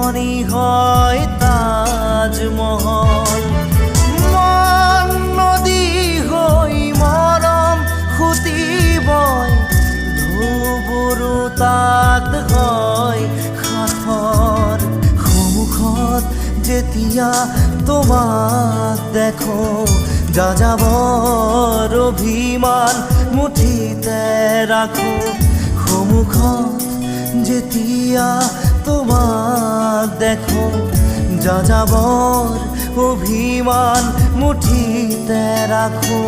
মনি হয় তাজমহল। মন নদী হৈ মৰম খুটি বয়, ঢৌবোৰো তাত হয় সাঁথৰ। সন্মুখত যেতিয়া তোমাক দেখো, যাযাবৰ অভিমান মুঠিতে ৰাখো। সন্মুখত যেতিয়া তোমাক দেখো, যাযাবৰ অভিমান মুঠিতে ৰাখো।